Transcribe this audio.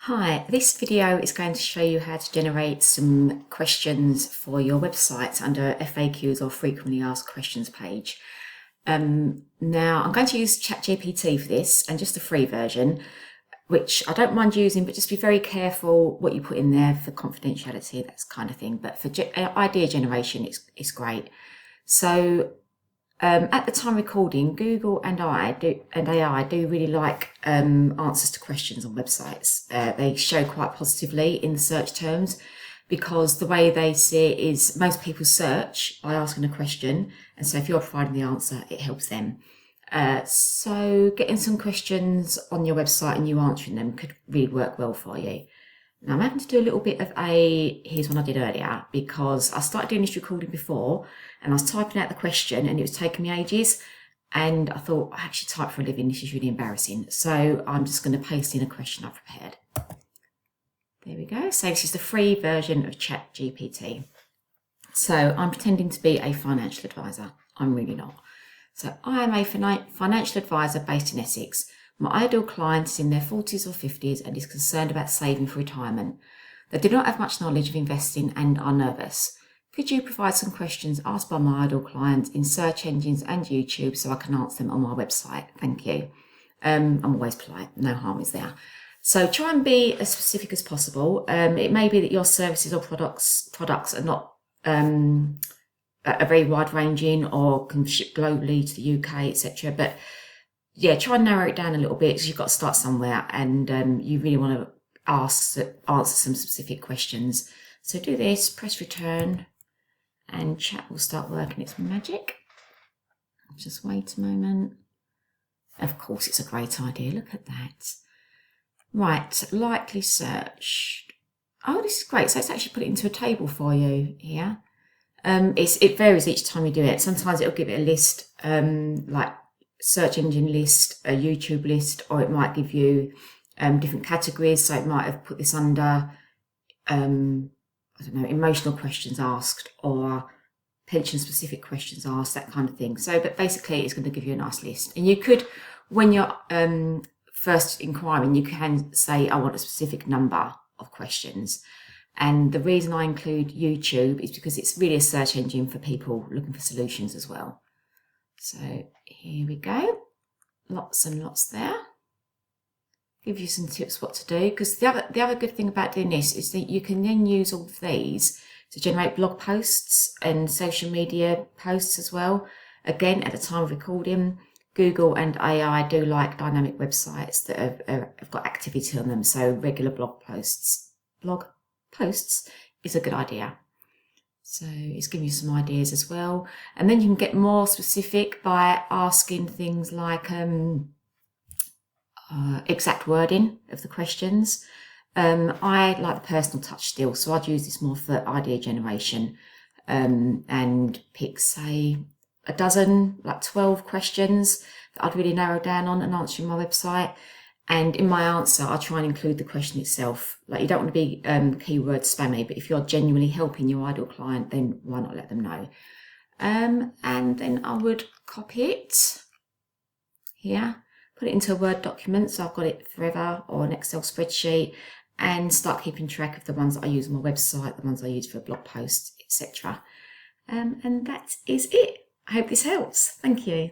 Hi, this video is going to show you how to generate some questions for your website under FAQs or frequently asked questions page. Now I'm going to use ChatGPT for this, and just the free version, which I don't mind using, but just be very careful what you put in there for confidentiality, that kind of thing. But for idea generation, it's great. So at the time of recording, Google and AI do really like answers to questions on websites. They show quite positively in the search terms, because the way they see it is most people search by asking a question, and so if you're providing the answer, it helps them. So getting some questions on your website and you answering them could really work well for you. Now I'm having to do a little bit of here's one I did earlier, because I started doing this recording before and I was typing out the question and it was taking me ages, and I thought, I actually type for a living, this is really embarrassing. So I'm just going to paste in a question I've prepared. There we go. So this is the free version of ChatGPT. So I'm pretending to be a financial advisor. I'm really not. So I am a financial advisor based in Essex. My ideal client is in their 40s or 50s and is concerned about saving for retirement. They do not have much knowledge of investing and are nervous. Could you provide some questions asked by my ideal client in search engines and YouTube so I can answer them on my website? Thank you. I'm always polite, no harm is there. So try and be as specific as possible. It may be that your services or products are not are very wide ranging or can ship globally to the UK, etc. But yeah, try and narrow it down a little bit, because you've got to start somewhere, and you really want to answer some specific questions. So do this, press return, and chat will start working its magic. Just wait a moment. Of course, it's a great idea. Look at that. Right, likely search. Oh, this is great. So it's actually put it into a table for you here. It varies each time you do it. Sometimes it'll give it a list, like search engine list, a YouTube list, or it might give you different categories. So it might have put this under I don't know, emotional questions asked or pension specific questions asked, that kind of thing. So but basically it's going to give you a nice list, and you could, when you're first inquiring, you can say I want a specific number of questions. And the reason I include YouTube is because it's really a search engine for people looking for solutions as well. So here we go, lots and lots there. Give you some tips what to do, because the other good thing about doing this is that you can then use all of these to generate blog posts and social media posts as well. Again, at the time of recording, Google and AI do like dynamic websites that have got activity on them, so regular blog posts is a good idea. So it's giving you some ideas as well. And then you can get more specific by asking things like exact wording of the questions. I like the personal touch still, so I'd use this more for idea generation, and pick, say, a dozen, like 12 questions that I'd really narrow down on and answer in my website. And in my answer, I try and include the question itself. Like, you don't want to be keyword spammy, but if you're genuinely helping your ideal client, then why not let them know? And then I would copy it here, put it into a Word document, so I've got it forever, or an Excel spreadsheet, and start keeping track of the ones that I use on my website, the ones I use for a blog post, etc. And that is it. I hope this helps. Thank you.